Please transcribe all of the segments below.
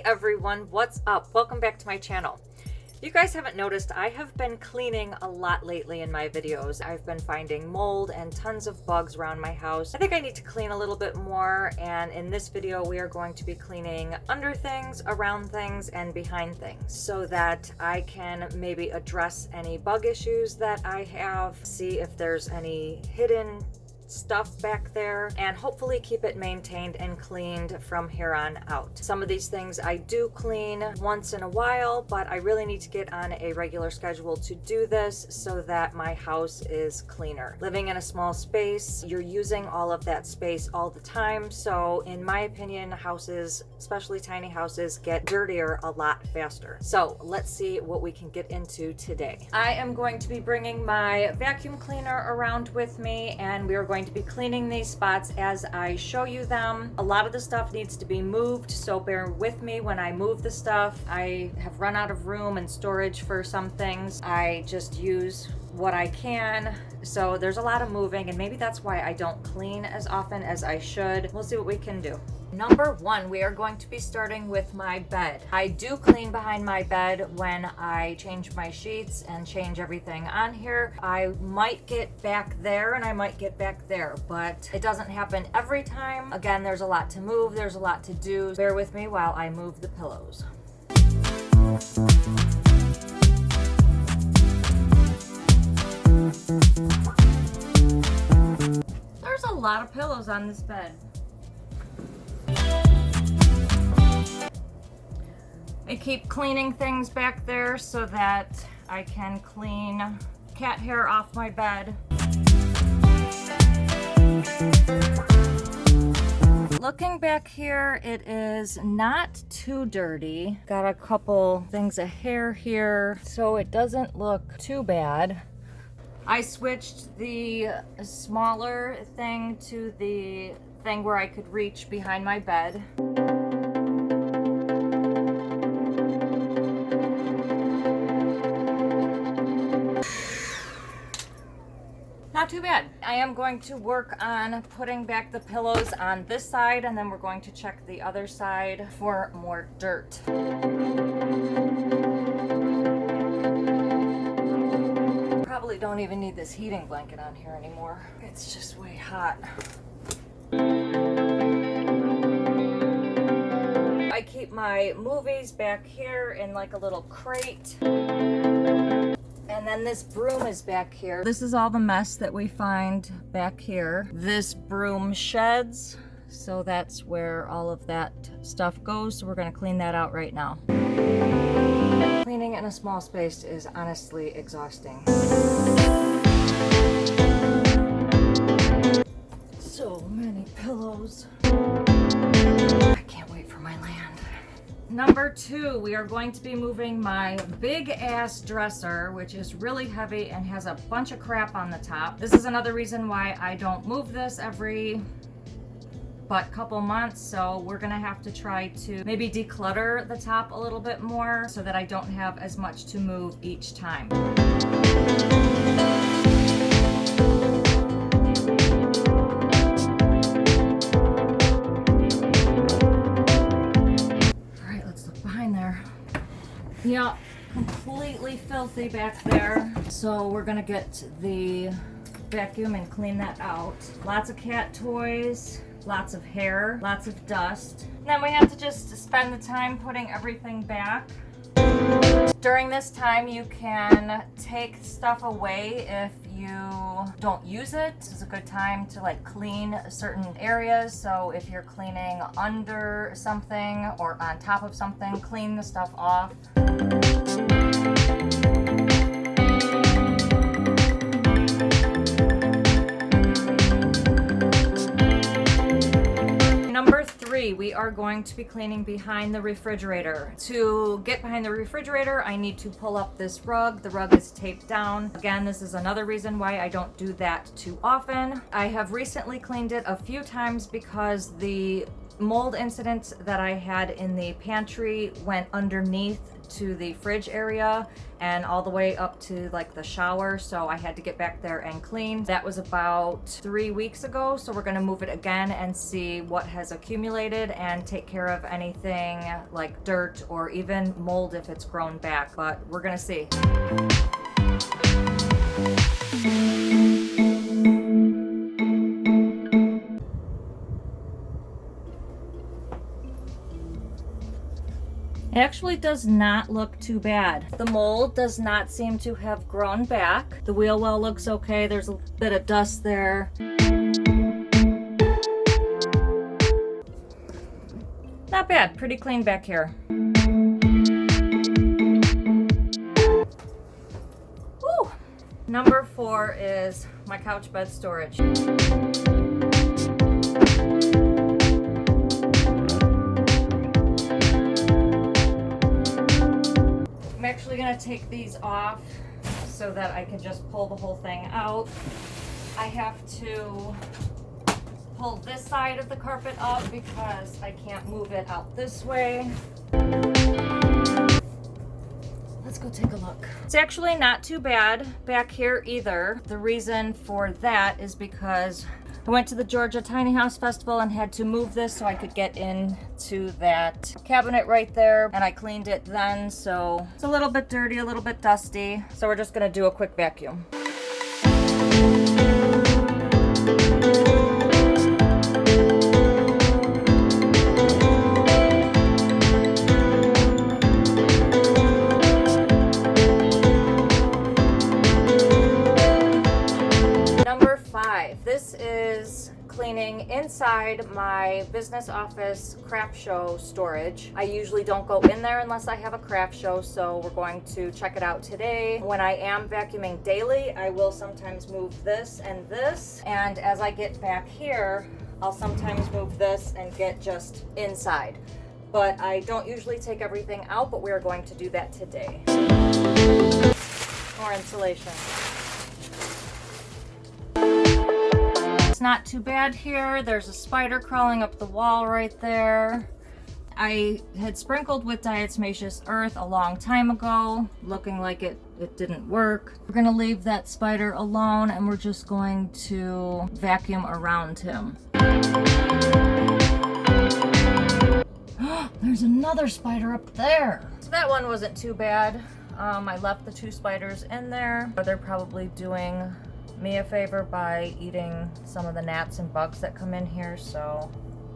everyone, what's up? Welcome back to my channel. If you guys haven't noticed, I have been cleaning a lot lately in my videos. I've been finding mold and tons of bugs around my house. I think I need to clean a little bit more, and in this video we are going to be cleaning under things, around things, and behind things so that I can maybe address any bug issues that I have, see if there's any hidden stuff back there, and hopefully keep it maintained and cleaned from here on out. Some of these things I do clean once in a while, but I really need to get on a regular schedule to do this so that my house is cleaner. Living in a small space, you're using all of that space all the time, so in my opinion, houses, especially tiny houses, get dirtier a lot faster. So let's see what we can get into today. I am going to be bringing my vacuum cleaner around with me, and we are going to be cleaning these spots as I show you them. A lot of the stuff needs to be moved, so bear with me when I move the stuff. I have run out of room and storage for some things. I just use what I can, so there's a lot of moving, and maybe that's why I don't clean as often as I should. We'll see what we can do. Number one, we are going to be starting with my bed. I do clean behind my bed when I change my sheets and change everything on here. I might get back there and I might get back there, but it doesn't happen every time. Again, there's a lot to move, there's a lot to do. Bear with me while I move the pillows. There's a lot of pillows on this bed. I keep cleaning things back there so that I can clean cat hair off my bed. Looking back here, it is not too dirty. Got a couple things of hair here, so it doesn't look too bad. I switched the smaller thing to the thing where I could reach behind my bed. Not too bad. I am going to work on putting back the pillows on this side, and then we're going to check the other side for more dirt. Probably don't even need this heating blanket on here anymore. It's just way hot. I keep my movies back here in like a little crate. And then this broom is back here. This is all the mess that we find back here. This broom sheds, so that's where all of that stuff goes. So we're gonna clean that out right now. Cleaning in a small space is honestly exhausting. So many pillows. I can't wait for my land. Number two, we are going to be moving my big ass dresser, which is really heavy and has a bunch of crap on the top. This is another reason why I don't move this every couple months, so we're gonna have to try to maybe declutter the top a little bit more so that I don't have as much to move each time. Yeah, completely filthy back there. So we're gonna get the vacuum and clean that out. Lots of cat toys, lots of hair, lots of dust. And then we have to just spend the time putting everything back. During this time, you can take stuff away if you don't use it. This is a good time to like clean certain areas. So if you're cleaning under something or on top of something, clean the stuff off. Number three, we are going to be cleaning behind the refrigerator. To get behind the refrigerator, I need to pull up this rug. The rug is taped down. Again, this is another reason why I don't do that too often. I have recently cleaned it a few times because the mold incident that I had in the pantry went underneath to the fridge area and all the way up to like the shower, so I had to get back there and clean. That was about 3 weeks ago, so we're gonna move it again and see what has accumulated and take care of anything like dirt or even mold if it's grown back, but we're gonna see. It actually does not look too bad. The mold does not seem to have grown back. The wheel well looks okay. There's a bit of dust there. Not bad, pretty clean back here. Woo! Number 4 is my couch bed storage. I'm actually gonna take these off so that I can just pull the whole thing out. I have to pull this side of the carpet up because I can't move it out this way. Let's go take a look. It's actually not too bad back here either. The reason for that is because I went to the Georgia Tiny House Festival and had to move this so I could get into that cabinet right there, and I cleaned it then, so it's a little bit dirty, a little bit dusty. So we're just gonna do a quick vacuum. Number 5, this is cleaning inside my business office craft show storage. I usually don't go in there unless I have a craft show, so we're going to check it out today. When I am vacuuming daily, I will sometimes move this, and as I get back here, I'll sometimes move this and get just inside. But I don't usually take everything out, but we're going to do that today. More insulation. It's not too bad here. There's a spider crawling up the wall right there. I had sprinkled with diatomaceous earth a long time ago, looking like it didn't work. We're gonna leave that spider alone and we're just going to vacuum around him. There's another spider up there. So that one wasn't too bad. I left the 2 spiders in there. They're probably doing me a favor by eating some of the gnats and bugs that come in here, so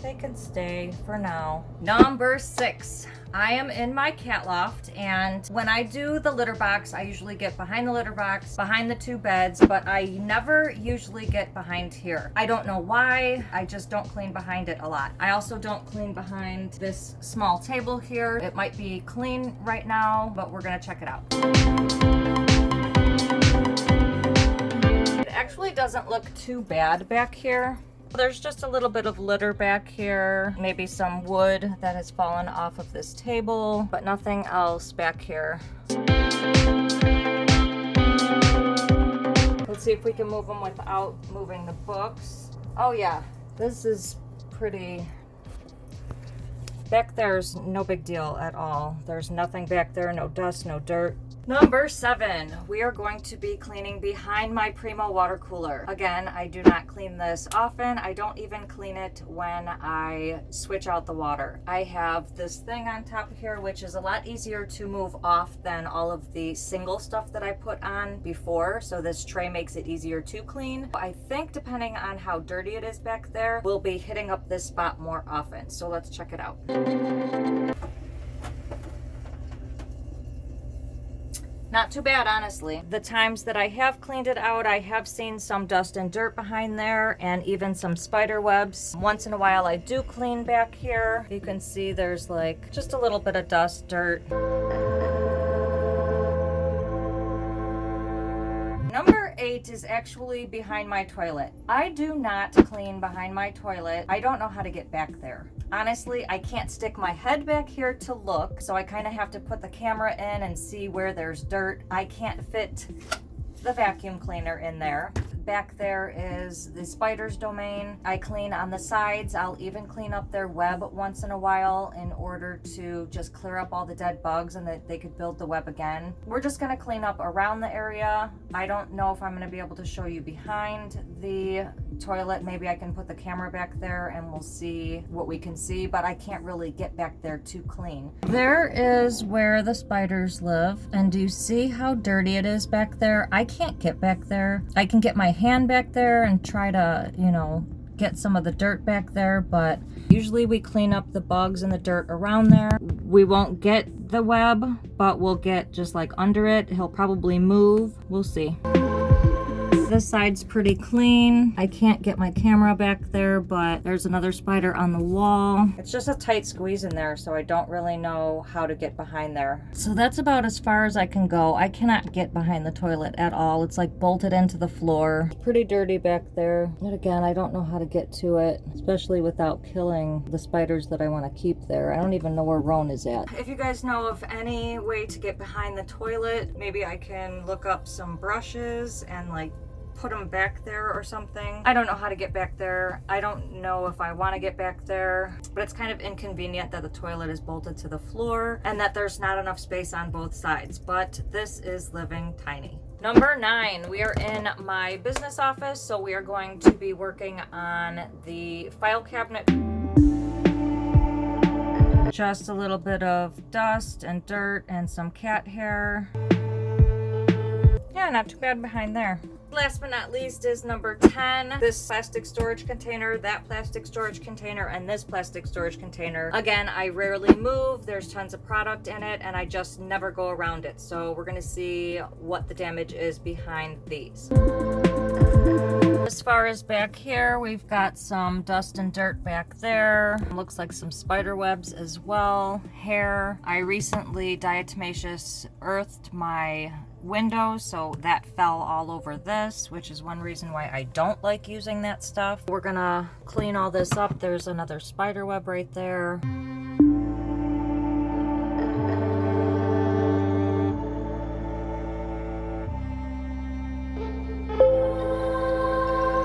they can stay for now. Number 6, I am in my cat loft, and when I do the litter box, I usually get behind the litter box, behind the 2 beds, but I never usually get behind here. I don't know why, I just don't clean behind it a lot. I also don't clean behind this small table here. It might be clean right now, but we're gonna check it out. Actually doesn't look too bad back here. There's just a little bit of litter back here, maybe some wood that has fallen off of this table, but nothing else back here. Let's see if we can move them without moving the books. Oh yeah, this is pretty. Back there's no big deal at all. There's nothing back there, no dust, no dirt. Number 7, we are going to be cleaning behind my Primo water cooler. Again, I do not clean this often. I don't even clean it when I switch out the water. I have this thing on top here, which is a lot easier to move off than all of the single stuff that I put on before. So this tray makes it easier to clean. I think depending on how dirty it is back there, we'll be hitting up this spot more often. So let's check it out. Not too bad, honestly. The times that I have cleaned it out, I have seen some dust and dirt behind there and even some spider webs. Once in a while I do clean back here. You can see there's like just a little bit of dust, dirt. Number 8 is actually behind my toilet. I do not clean behind my toilet. I don't know how to get back there. Honestly, I can't stick my head back here to look, so I kind of have to put the camera in and see where there's dirt. I can't fit the vacuum cleaner in there. Back there is the spider's domain. I clean on the sides. I'll even clean up their web once in a while in order to just clear up all the dead bugs and that they could build the web again. We're just gonna clean up around the area. I don't know if I'm gonna be able to show you behind the toilet. Maybe I can put the camera back there and we'll see what we can see, but I can't really get back there to clean. There is where the spiders live, and do you see how dirty it is back there? I can't get back there. I can get my hand back there and try to, you know, get some of the dirt back there, but usually we clean up the bugs and the dirt around there. We won't get the web, but we'll get just like under it. He'll probably move. We'll see. This side's pretty clean. I can't get my camera back there, but there's another spider on the wall. It's just a tight squeeze in there, so I don't really know how to get behind there. So that's about as far as I can go. I cannot get behind the toilet at all. It's like bolted into the floor. It's pretty dirty back there. And again, I don't know how to get to it, especially without killing the spiders that I want to keep there. I don't even know where Roan is at. If you guys know of any way to get behind the toilet, maybe I can look up some brushes and like put them back there or something. I don't know how to get back there. I don't know if I want to get back there, but it's kind of inconvenient that the toilet is bolted to the floor and that there's not enough space on both sides, but this is living tiny. Number 9, we are in my business office, so we are going to be working on the file cabinet. Just a little bit of dust and dirt and some cat hair. Yeah, not too bad behind there. Last but not least is number 10. This plastic storage container, that plastic storage container, and this plastic storage container. Again, I rarely move. There's tons of product in it, and I just never go around it. So we're gonna see what the damage is behind these. As far as back here, we've got some dust and dirt back there. Looks like some spider webs as well. Hair. I recently diatomaceous earthed my windows, so that fell all over this, which is one reason why I don't like using that stuff. We're gonna clean all this up. There's another spider web right there.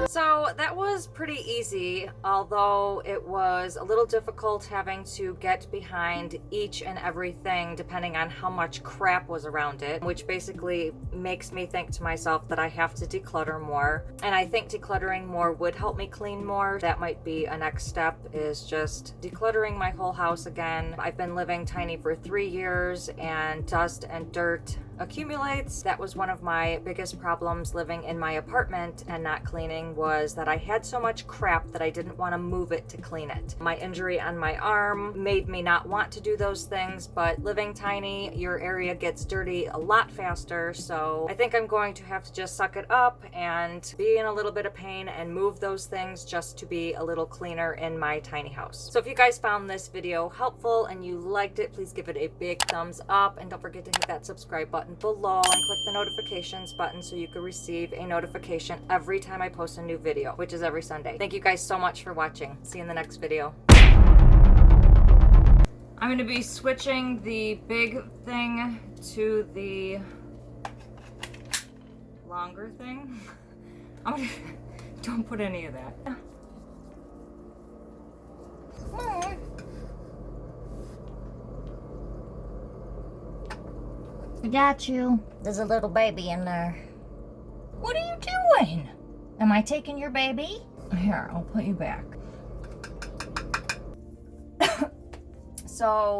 So that was pretty easy, although it was a little difficult having to get behind each and everything depending on how much crap was around it, which basically makes me think to myself that I have to declutter more. And I think decluttering more would help me clean more. That might be a next step, is just decluttering my whole house again. I've been living tiny for 3 years and dust and dirt accumulates. That was one of my biggest problems living in my apartment and not cleaning, was that I had so much crap that I didn't want to move it to clean it. My injury on my arm made me not want to do those things, but living tiny, your area gets dirty a lot faster, so I think I'm going to have to just suck it up and be in a little bit of pain and move those things just to be a little cleaner in my tiny house. So if you guys found this video helpful and you liked it, please give it a big thumbs up, and don't forget to hit that subscribe button below and click the notifications button so you can receive a notification every time I post a new video, which is every Sunday. Thank you guys so much for watching. See you in the next video. I'm going to be switching the big thing to the longer thing. Don't put any of that. I got you. There's a little baby in there. What are you doing? Am I taking your baby? Here, I'll put you back. So